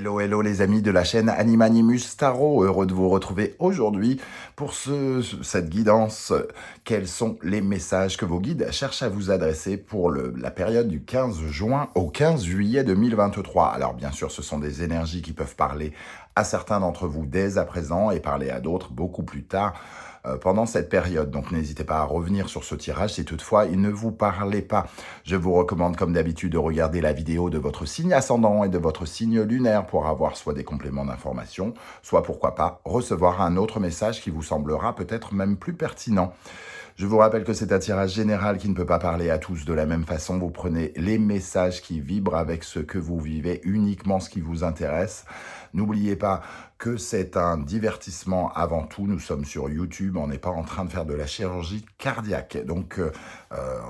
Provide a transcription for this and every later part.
Hello, hello les amis de la chaîne Animanimus Tarot, heureux de vous retrouver aujourd'hui pour cette guidance. Quels sont les messages que vos guides cherchent à vous adresser pour la période du 15 juin au 15 juillet 2023? Alors bien sûr, ce sont des énergies qui peuvent parler à certains d'entre vous dès à présent et parler à d'autres beaucoup plus tard pendant cette période. Donc n'hésitez pas à revenir sur ce tirage si toutefois il ne vous parlait pas. Je vous recommande comme d'habitude de regarder la vidéo de votre signe ascendant et de votre signe lunaire pour avoir soit des compléments d'information, soit pourquoi pas recevoir un autre message qui vous semblera peut-être même plus pertinent. Je vous rappelle que c'est un tirage général qui ne peut pas parler à tous de la même façon. Vous prenez les messages qui vibrent avec ce que vous vivez, uniquement ce qui vous intéresse. N'oubliez pas que c'est un divertissement avant tout. Nous sommes sur YouTube, on n'est pas en train de faire de la chirurgie cardiaque. Donc,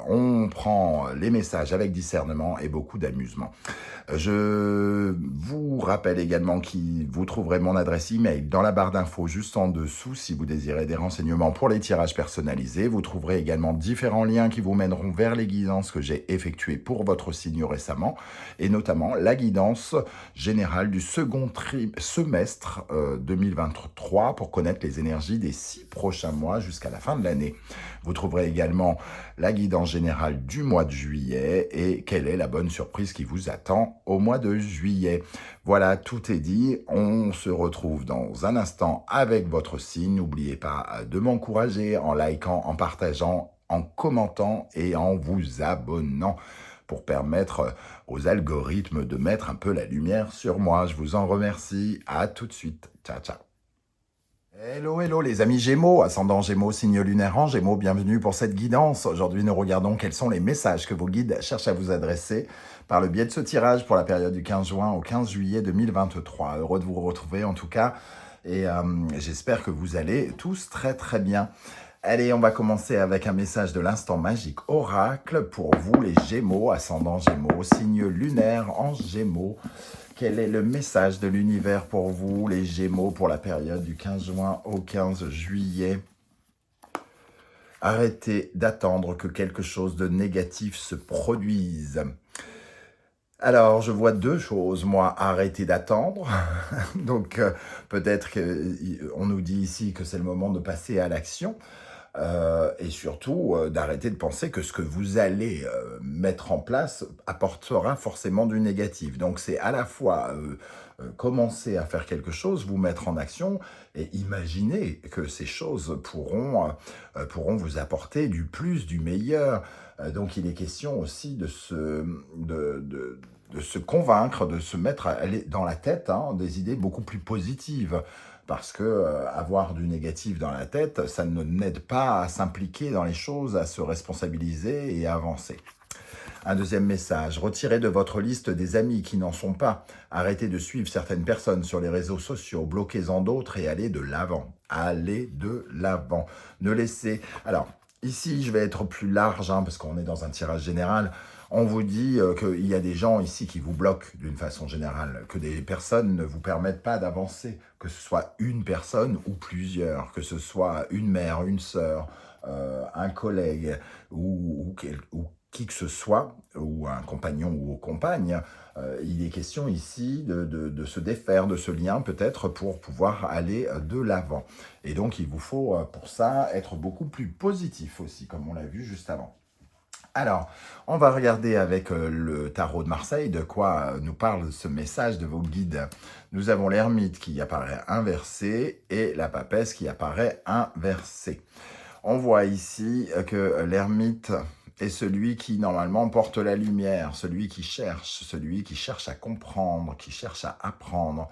on prend les messages avec discernement et beaucoup d'amusement. Je vous rappelle également que vous trouverez mon adresse email dans la barre d'infos juste en dessous si vous désirez des renseignements pour les tirages personnalisés. Vous trouverez également différents liens qui vous mèneront vers les guidances que j'ai effectuées pour votre signe récemment et notamment la guidance générale du second semestre 2023 pour connaître les énergies des 6 prochains mois jusqu'à la fin de l'année. Vous trouverez également la guidance générale du mois de juillet et quelle est la bonne surprise qui vous attend au mois de juillet. Voilà, tout est dit. On se retrouve dans un instant avec votre signe. N'oubliez pas de m'encourager en likant, en partageant, en commentant et en vous abonnant pour permettre aux algorithmes de mettre un peu la lumière sur moi. Je vous en remercie. À tout de suite. Ciao, ciao. Hello, hello les amis Gémeaux, ascendant Gémeaux, signe lunaire en Gémeaux, bienvenue pour cette guidance. Aujourd'hui, nous regardons quels sont les messages que vos guides cherchent à vous adresser par le biais de ce tirage pour la période du 15 juin au 15 juillet 2023. Heureux de vous retrouver en tout cas et j'espère que vous allez tous très très bien. Allez, on va commencer avec un message de l'instant magique oracle pour vous les Gémeaux, ascendant Gémeaux, signe lunaire en Gémeaux. Quel est le message de l'univers pour vous, les Gémeaux, pour la période du 15 juin au 15 juillet? Arrêtez d'attendre que quelque chose de négatif se produise. Alors, je vois deux choses, moi, arrêtez d'attendre. Donc, peut-être qu'on nous dit ici que c'est le moment de passer à l'action. Et surtout d'arrêter de penser que ce que vous allez mettre en place apportera forcément du négatif. Donc c'est à la fois commencer à faire quelque chose, vous mettre en action et imaginer que ces choses pourront vous apporter du plus, du meilleur. Donc il est question aussi de se convaincre, de se mettre dans la tête des idées beaucoup plus positives. Parce que avoir du négatif dans la tête, ça ne n'aide pas à s'impliquer dans les choses, à se responsabiliser et à avancer. Un deuxième message, retirez de votre liste des amis qui n'en sont pas. Arrêtez de suivre certaines personnes sur les réseaux sociaux, bloquez-en d'autres et allez de l'avant. Allez de l'avant. Ne laissez... Alors, ici, je vais être plus large, parce qu'on est dans un tirage général. On vous dit qu'il y a des gens ici qui vous bloquent d'une façon générale, que des personnes ne vous permettent pas d'avancer, que ce soit une personne ou plusieurs, que ce soit une mère, une sœur, un collègue ou qui que ce soit, ou un compagnon ou compagne. Il est question ici de se défaire de ce lien peut-être pour pouvoir aller de l'avant. Et donc il vous faut pour ça être beaucoup plus positif aussi, comme on l'a vu juste avant. Alors, on va regarder avec le tarot de Marseille de quoi nous parle ce message de vos guides. Nous avons l'ermite qui apparaît inversé et la papesse qui apparaît inversée. On voit ici que l'ermite est celui qui normalement porte la lumière, celui qui cherche à comprendre, qui cherche à apprendre.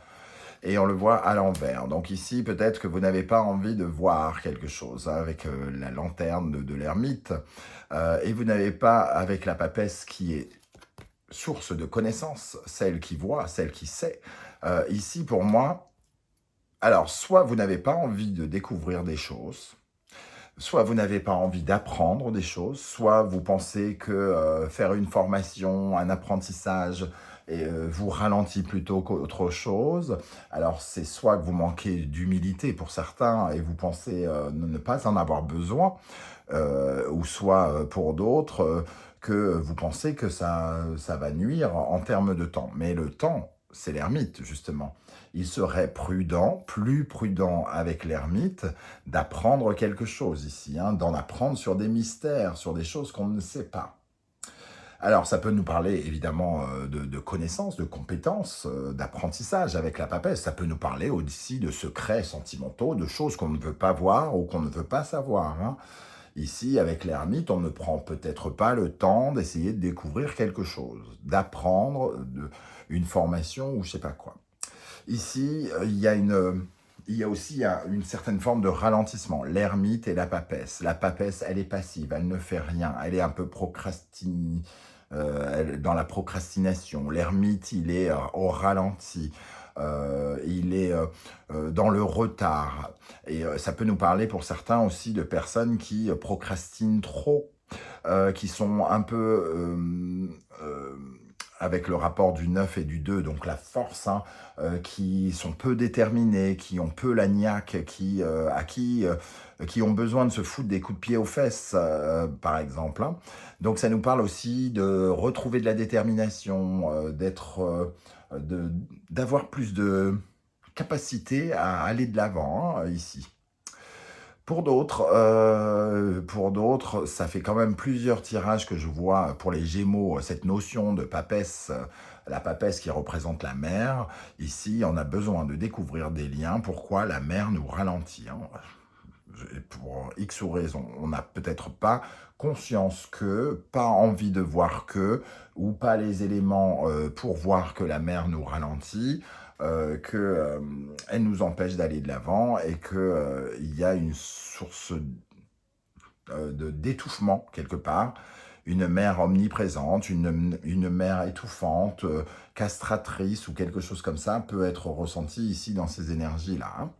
Et on le voit à l'envers. Donc ici, peut-être que vous n'avez pas envie de voir quelque chose avec la lanterne de l'ermite. Et vous n'avez pas, avec la papesse qui est source de connaissance, celle qui voit, celle qui sait. Ici, pour moi, alors, soit vous n'avez pas envie de découvrir des choses, soit vous n'avez pas envie d'apprendre des choses, soit vous pensez que faire une formation, un apprentissage, vous ralentit plutôt qu'autre chose. Alors, c'est soit que vous manquez d'humilité pour certains et vous pensez ne pas en avoir besoin, ou soit pour d'autres que vous pensez que ça va nuire en termes de temps. Mais le temps, c'est l'ermite, justement. Il serait prudent, plus prudent avec l'ermite, d'apprendre quelque chose ici, hein, d'en apprendre sur des mystères, sur des choses qu'on ne sait pas. Alors, ça peut nous parler évidemment de connaissances, de compétences, d'apprentissage avec la papesse. Ça peut nous parler aussi de secrets sentimentaux, de choses qu'on ne veut pas voir ou qu'on ne veut pas savoir, hein. Ici, avec l'ermite, on ne prend peut-être pas le temps d'essayer de découvrir quelque chose, d'apprendre une formation ou je sais pas quoi. Ici, il y a aussi une certaine forme de ralentissement. L'ermite et la papesse. La papesse, elle est passive, elle ne fait rien, elle est un peu dans la procrastination. L'ermite, il est au ralenti. Il est dans le retard. Et ça peut nous parler pour certains aussi de personnes qui procrastinent trop, qui sont un peu avec le rapport du 9 et du 2, donc la force, hein, qui sont peu déterminés, qui ont peu la niaque, qui ont besoin de se foutre des coups de pied aux fesses, par exemple, hein. Donc ça nous parle aussi de retrouver de la détermination, d'avoir plus de capacité à aller de l'avant, hein, ici. Pour d'autres, ça fait quand même plusieurs tirages que je vois pour les Gémeaux, cette notion de papesse, la papesse qui représente la mer. Ici, on a besoin de découvrir des liens. Pourquoi la mer nous ralentit, hein. Pour X ou raison, on n'a peut-être pas conscience que, pas envie de voir que, ou pas les éléments pour voir que la mer nous ralentit, qu'elle nous empêche d'aller de l'avant et qu'il y a une source d'étouffement quelque part, une mer omniprésente, une mer étouffante, castratrice ou quelque chose comme ça peut être ressenti ici dans ces énergies-là, hein.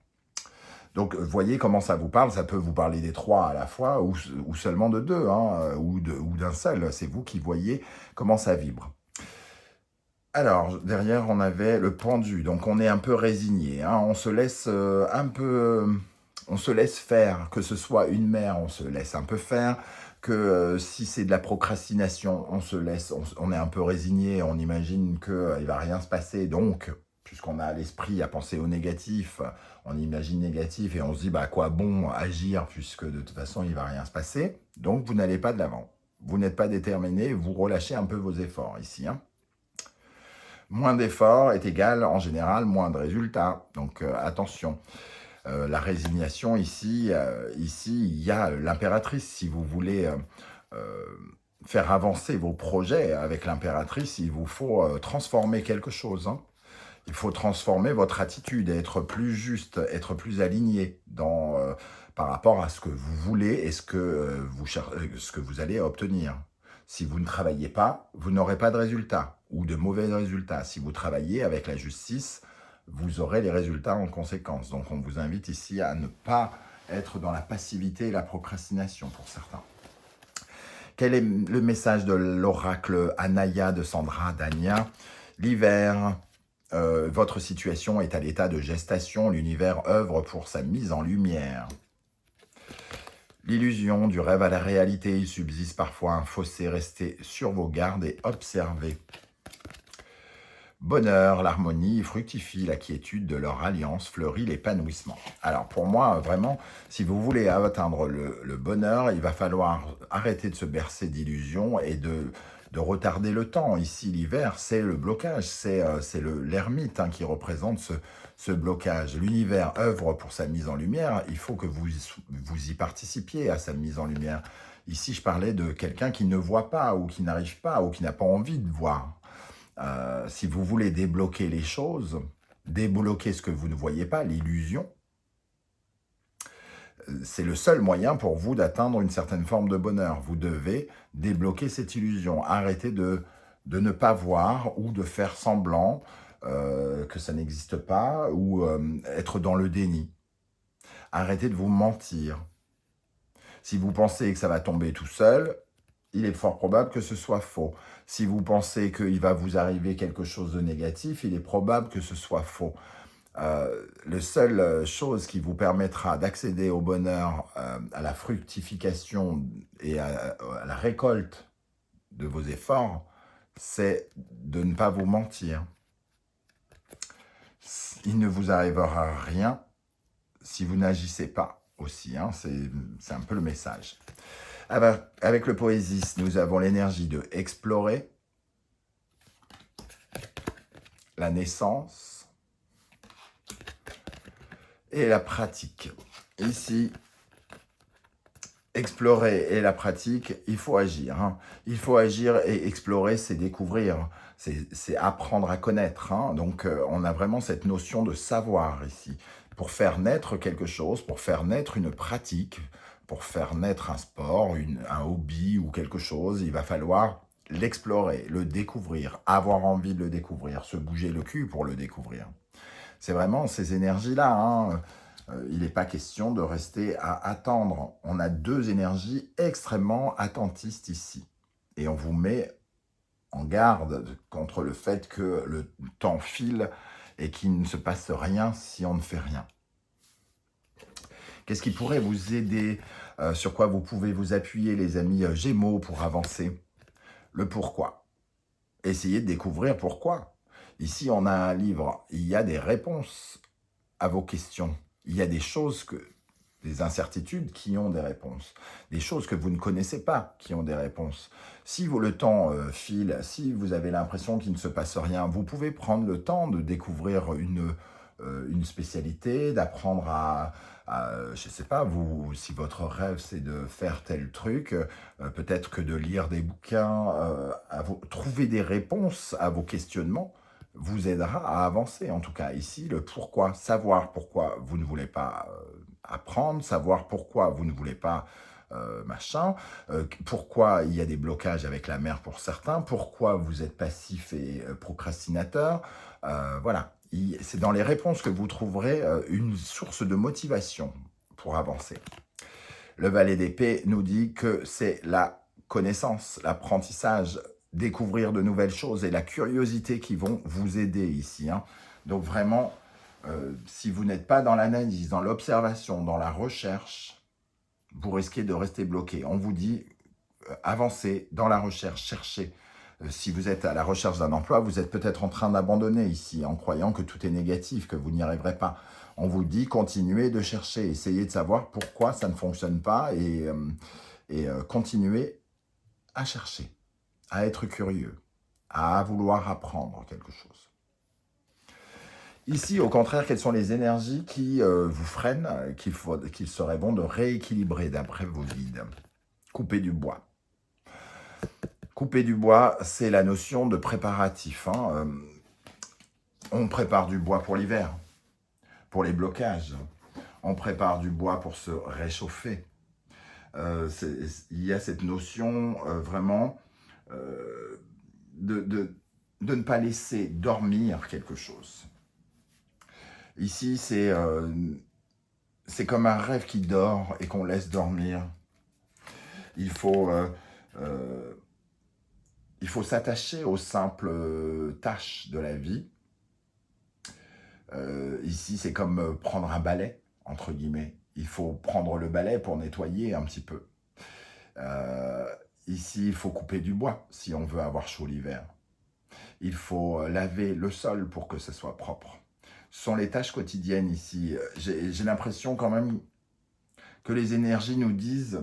Donc, voyez comment ça vous parle. Ça peut vous parler des trois à la fois ou seulement de deux, hein, ou d'un seul. C'est vous qui voyez comment ça vibre. Alors, derrière, on avait le pendu. Donc, on est un peu résigné, hein. On se laisse on se laisse faire. Que ce soit une mer, on se laisse un peu faire. Que si c'est de la procrastination, on est un peu résigné. On imagine qu'il ne va rien se passer. Donc, puisqu'on a l'esprit à penser au négatif, on imagine négatif et on se dit, bah, à quoi bon agir puisque de toute façon, il ne va rien se passer. Donc, vous n'allez pas de l'avant. Vous n'êtes pas déterminé, vous relâchez un peu vos efforts ici, hein. Moins d'efforts est égal, en général, moins de résultats. Donc, attention. La résignation, ici, il y a l'impératrice. Si vous voulez faire avancer vos projets avec l'impératrice, il vous faut transformer quelque chose, hein. Il faut transformer votre attitude, être plus juste, être plus aligné par rapport à ce que vous voulez et ce que vous allez obtenir. Si vous ne travaillez pas, vous n'aurez pas de résultats ou de mauvais résultats. Si vous travaillez avec la justice, vous aurez les résultats en conséquence. Donc on vous invite ici à ne pas être dans la passivité et la procrastination pour certains. Quel est le message de l'oracle Anaya de Sandra Dania? L'hiver, votre situation est à l'état de gestation, l'univers œuvre pour sa mise en lumière. L'illusion du rêve à la réalité, il subsiste parfois un fossé, restez sur vos gardes et observez. Bonheur, l'harmonie fructifie, la quiétude de leur alliance fleurit l'épanouissement. Alors pour moi, vraiment, si vous voulez atteindre le bonheur, il va falloir arrêter de se bercer d'illusions et de retarder le temps. Ici, l'hiver, c'est le blocage, c'est l'ermite, hein, qui représente ce blocage. L'univers œuvre pour sa mise en lumière, il faut que vous y participiez à sa mise en lumière. Ici, je parlais de quelqu'un qui ne voit pas ou qui n'arrive pas ou qui n'a pas envie de voir. Si vous voulez débloquer les choses, débloquer ce que vous ne voyez pas, l'illusion, c'est le seul moyen pour vous d'atteindre une certaine forme de bonheur. Vous devez débloquer cette illusion, arrêter de ne pas voir ou de faire semblant que ça n'existe pas ou être dans le déni. Arrêtez de vous mentir. Si vous pensez que ça va tomber tout seul, il est fort probable que ce soit faux. Si vous pensez qu'il va vous arriver quelque chose de négatif, il est probable que ce soit faux. La seule chose qui vous permettra d'accéder au bonheur, à la fructification et à la récolte de vos efforts, c'est de ne pas vous mentir. Il ne vous arrivera rien si vous n'agissez pas aussi. Hein, c'est un peu le message. Avec le Poésis, nous avons l'énergie de explorer, la naissance et la pratique. Ici, explorer et la pratique, il faut agir. Hein. Il faut agir et explorer, c'est découvrir, c'est apprendre à connaître. Hein. Donc, on a vraiment cette notion de savoir ici. Pour faire naître quelque chose, pour faire naître une pratique, pour faire naître un sport, un hobby ou quelque chose, il va falloir l'explorer, le découvrir, avoir envie de le découvrir, se bouger le cul pour le découvrir. C'est vraiment ces énergies-là. Hein. Il n'est pas question de rester à attendre. On a deux énergies extrêmement attentistes ici. Et on vous met en garde contre le fait que le temps file et qu'il ne se passe rien si on ne fait rien. Qu'est-ce qui pourrait vous aider? Sur quoi vous pouvez vous appuyer, les amis Gémeaux, pour avancer? Le pourquoi. Essayez de découvrir pourquoi. Ici, on a un livre. Il y a des réponses à vos questions. Il y a des choses, des incertitudes qui ont des réponses. Des choses que vous ne connaissez pas qui ont des réponses. Si le temps file, si vous avez l'impression qu'il ne se passe rien, vous pouvez prendre le temps de découvrir une spécialité, d'apprendre je ne sais pas, si votre rêve c'est de faire tel truc, peut-être que de lire des bouquins, trouver des réponses à vos questionnements, vous aidera à avancer. En tout cas, ici, le pourquoi, savoir pourquoi vous ne voulez pas apprendre, savoir pourquoi vous ne voulez pas pourquoi il y a des blocages avec la mère pour certains, pourquoi vous êtes passif et procrastinateur. Voilà, c'est dans les réponses que vous trouverez une source de motivation pour avancer. Le valet d'épée nous dit que c'est la connaissance, l'apprentissage, découvrir de nouvelles choses et la curiosité qui vont vous aider ici. Hein. Donc vraiment, si vous n'êtes pas dans l'analyse, dans l'observation, dans la recherche, vous risquez de rester bloqué. On vous dit, avancez dans la recherche, cherchez. Si vous êtes à la recherche d'un emploi, vous êtes peut-être en train d'abandonner ici, en croyant que tout est négatif, que vous n'y arriverez pas. On vous dit, continuez de chercher, essayez de savoir pourquoi ça ne fonctionne pas et continuez à chercher, à être curieux, à vouloir apprendre quelque chose. Ici, au contraire, quelles sont les énergies qui vous freinent, qu'il serait bon de rééquilibrer d'après vos guides? Couper du bois. Couper du bois, c'est la notion de préparatif. Hein. On prépare du bois pour l'hiver, pour les blocages. On prépare du bois pour se réchauffer. Il y a cette notion vraiment de ne pas laisser dormir quelque chose. Ici, c'est comme un rêve qui dort et qu'on laisse dormir. Il faut s'attacher aux simples tâches de la vie. Ici, c'est comme prendre un balai, entre guillemets. Il faut prendre le balai pour nettoyer un petit peu. Ici, il faut couper du bois si on veut avoir chaud l'hiver. Il faut laver le sol pour que ce soit propre. Ce sont les tâches quotidiennes ici. J'ai l'impression quand même que les énergies nous disent,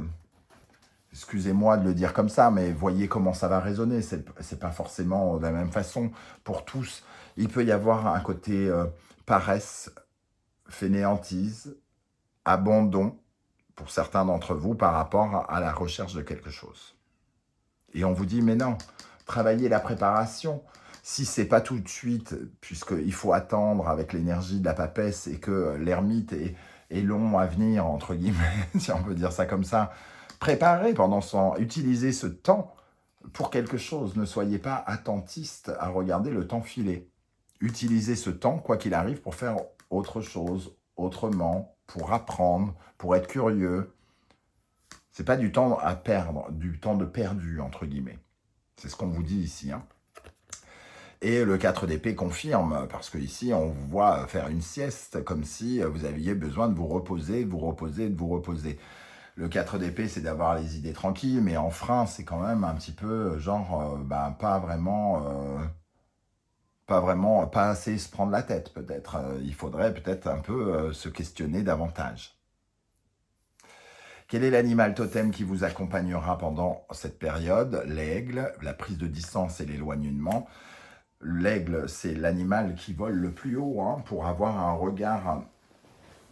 excusez-moi de le dire comme ça, mais voyez comment ça va résonner, c'est pas forcément de la même façon pour tous. Il peut y avoir un côté paresse, fainéantise, abandon pour certains d'entre vous par rapport à la recherche de quelque chose. Et on vous dit, mais non, travaillez la préparation. Si c'est pas tout de suite, puisqu'il faut attendre avec l'énergie de la papesse et que l'ermite est long à venir, entre guillemets, si on peut dire ça comme ça, préparez pendant ce temps, utilisez ce temps pour quelque chose. Ne soyez pas attentiste à regarder le temps filer. Utilisez ce temps, quoi qu'il arrive, pour faire autre chose, autrement, pour apprendre, pour être curieux. C'est pas du temps à perdre, du temps de perdu, entre guillemets. C'est ce qu'on vous dit ici. Hein. Et le 4 d'épée confirme, parce qu'ici, on vous voit faire une sieste, comme si vous aviez besoin de vous reposer, de vous reposer, de vous reposer. Le 4 d'épée, c'est d'avoir les idées tranquilles, mais en frein, c'est quand même un petit peu, genre, pas pas assez se prendre la tête peut-être. Il faudrait peut-être un peu se questionner davantage. Quel est l'animal totem qui vous accompagnera pendant cette période? L'aigle, la prise de distance et l'éloignement. L'aigle, c'est l'animal qui vole le plus haut pour avoir un regard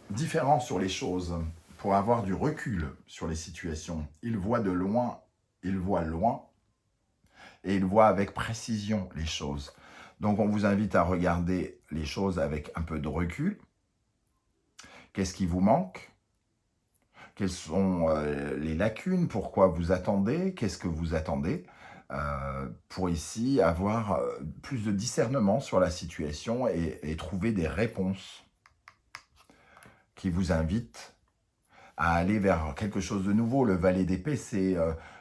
différent sur les choses, pour avoir du recul sur les situations. Il voit de loin, il voit loin, et il voit avec précision les choses. Donc on vous invite à regarder les choses avec un peu de recul. Qu'est-ce qui vous manque? Quelles sont les lacunes? Pourquoi vous attendez? Qu'est-ce que vous attendez? Pour ici avoir plus de discernement sur la situation et trouver des réponses qui vous invitent à aller vers quelque chose de nouveau. Le valet d'épée, c'est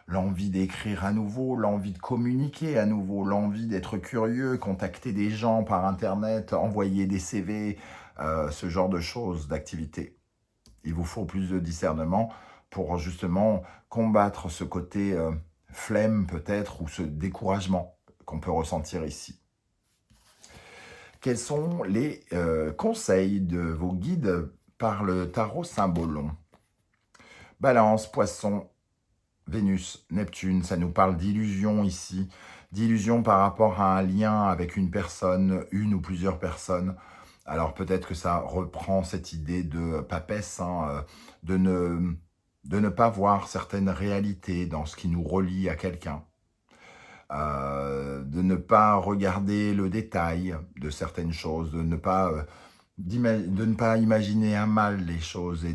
l'envie d'écrire à nouveau, l'envie de communiquer à nouveau, l'envie d'être curieux, contacter des gens par Internet, envoyer des CV, ce genre de choses, d'activités. Il vous faut plus de discernement pour justement combattre ce côté flemme peut-être ou ce découragement qu'on peut ressentir ici. Quels sont les conseils de vos guides par le tarot Symbolon? Balance, Poisson, Vénus, Neptune, ça nous parle d'illusion ici, d'illusion par rapport à un lien avec une personne, une ou plusieurs personnes. Alors peut-être que ça reprend cette idée de papesse, de ne pas voir certaines réalités dans ce qui nous relie à quelqu'un, de ne pas regarder le détail de certaines choses, de ne pas imaginer un mal les choses et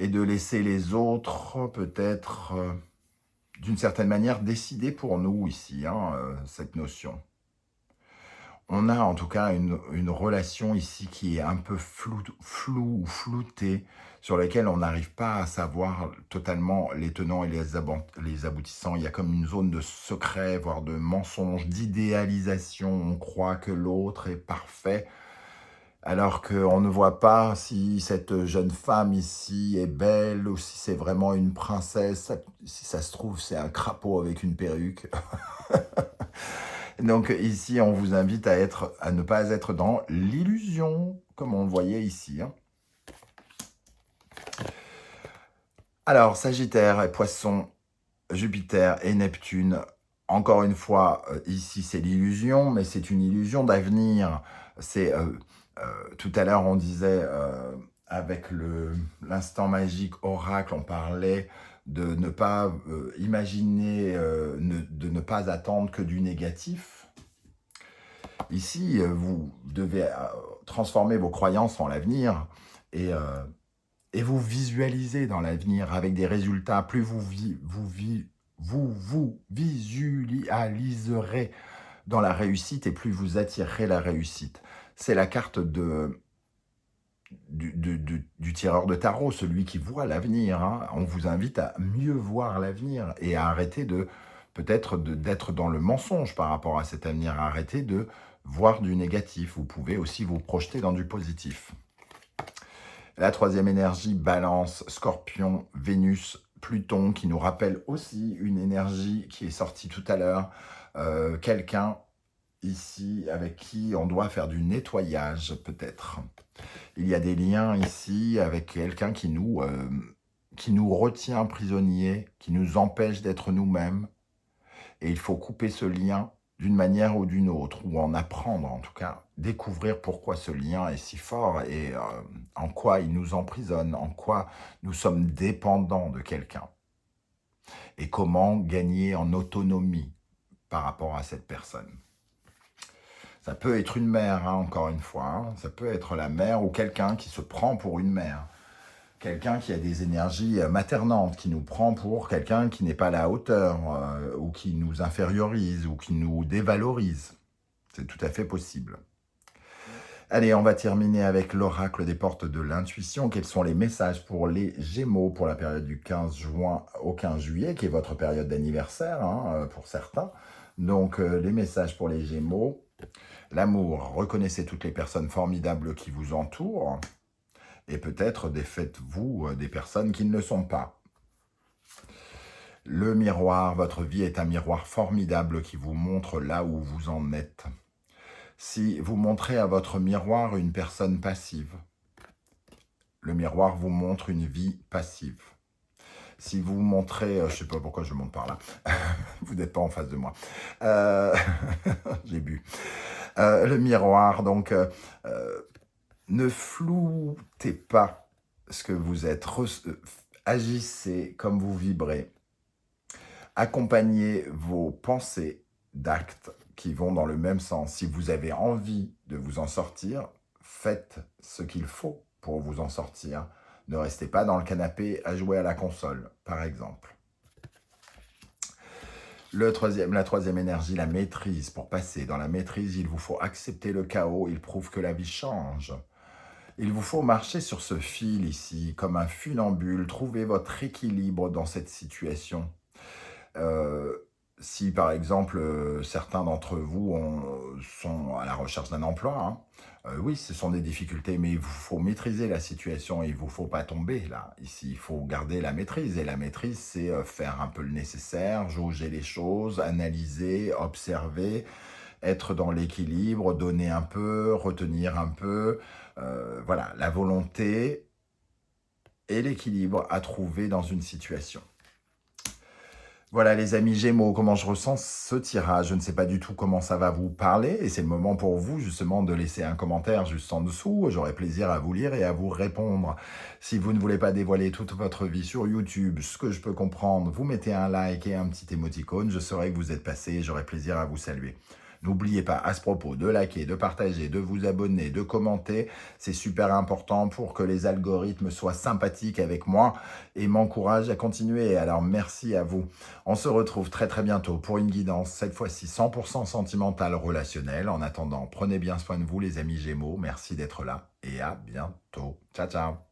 de laisser les autres peut-être d'une certaine manière décider pour nous ici, cette notion. On a en tout cas une relation ici qui est un peu floue ou floutée, sur laquelle on n'arrive pas à savoir totalement les tenants et les aboutissants. Il y a comme une zone de secret, voire de mensonge, d'idéalisation. On croit que l'autre est parfait, alors qu'on ne voit pas si cette jeune femme ici est belle ou si c'est vraiment une princesse. Si ça se trouve, c'est un crapaud avec une perruque. Donc ici, on vous invite à ne pas être dans l'illusion, comme on le voyait ici. Alors, Sagittaire et Poisson, Jupiter et Neptune, encore une fois, ici c'est l'illusion, mais c'est une illusion d'avenir. C'est tout à l'heure, on disait, avec l'instant magique oracle, on parlait de ne pas imaginer, de ne pas attendre que du négatif. Ici, vous devez transformer vos croyances en l'avenir et vous visualiser dans l'avenir avec des résultats. Plus vous visualiserez dans la réussite et plus vous attirerez la réussite. C'est la carte du tireur de tarot, celui qui voit l'avenir. On vous invite à mieux voir l'avenir et à arrêter peut-être d'être dans le mensonge par rapport à cet avenir, à arrêter de voir du négatif. Vous pouvez aussi vous projeter dans du positif. La troisième énergie, Balance, Scorpion, Vénus, Pluton, qui nous rappelle aussi une énergie qui est sortie tout à l'heure. Quelqu'un ici avec qui on doit faire du nettoyage peut-être. Il y a des liens ici avec quelqu'un qui nous retient prisonniers, qui nous empêche d'être nous-mêmes. Et il faut couper ce lien d'une manière ou d'une autre, ou en apprendre en tout cas, découvrir pourquoi ce lien est si fort et en quoi il nous emprisonne, en quoi nous sommes dépendants de quelqu'un. Et comment gagner en autonomie par rapport à cette personne. Ça peut être une mère, encore une fois, ça peut être la mère ou quelqu'un qui se prend pour une mère. Quelqu'un qui a des énergies maternantes, qui nous prend pour quelqu'un qui n'est pas à la hauteur, ou qui nous infériorise, ou qui nous dévalorise. C'est tout à fait possible. Allez, on va terminer avec l'oracle des portes de l'intuition. Quels sont les messages pour les Gémeaux pour la période du 15 juin au 15 juillet, qui est votre période d'anniversaire, pour certains. Donc, les messages pour les Gémeaux. L'amour, reconnaissez toutes les personnes formidables qui vous entourent. Et peut-être défaites-vous des personnes qui ne le sont pas. Le miroir, votre vie est un miroir formidable qui vous montre là où vous en êtes. Si vous montrez à votre miroir une personne passive, le miroir vous montre une vie passive. Si vous montrez, je ne sais pas pourquoi je monte par là, vous n'êtes pas en face de moi, Euh, j'ai bu. Le miroir, donc, ne floutez pas ce que vous êtes, agissez comme vous vibrez, accompagnez vos pensées d'actes qui vont dans le même sens. Si vous avez envie de vous en sortir, faites ce qu'il faut pour vous en sortir. Ne restez pas dans le canapé à jouer à la console, par exemple. La troisième énergie, la maîtrise. Pour passer dans la maîtrise, il vous faut accepter le chaos. Il prouve que la vie change. Il vous faut marcher sur ce fil ici, comme un funambule. Trouvez votre équilibre dans cette situation. Si par exemple certains d'entre vous sont à la recherche d'un emploi, hein, oui, ce sont des difficultés, mais il vous faut maîtriser la situation, il ne vous faut pas tomber là. Ici, il faut garder la maîtrise, et la maîtrise, c'est faire un peu le nécessaire, jauger les choses, analyser, observer, être dans l'équilibre, donner un peu, retenir un peu. Voilà, la volonté et l'équilibre à trouver dans une situation. Voilà les amis Gémeaux, comment je ressens ce tirage. Je ne sais pas du tout comment ça va vous parler et c'est le moment pour vous justement de laisser un commentaire juste en dessous. J'aurai plaisir à vous lire et à vous répondre. Si vous ne voulez pas dévoiler toute votre vie sur YouTube, ce que je peux comprendre, vous mettez un like et un petit émoticône. Je saurai que vous êtes passé et j'aurai plaisir à vous saluer. N'oubliez pas à ce propos de liker, de partager, de vous abonner, de commenter. C'est super important pour que les algorithmes soient sympathiques avec moi et m'encouragent à continuer. Alors merci à vous. On se retrouve très très bientôt pour une guidance, cette fois-ci 100% sentimentale relationnelle. En attendant, prenez bien soin de vous les amis Gémeaux. Merci d'être là et à bientôt. Ciao ciao.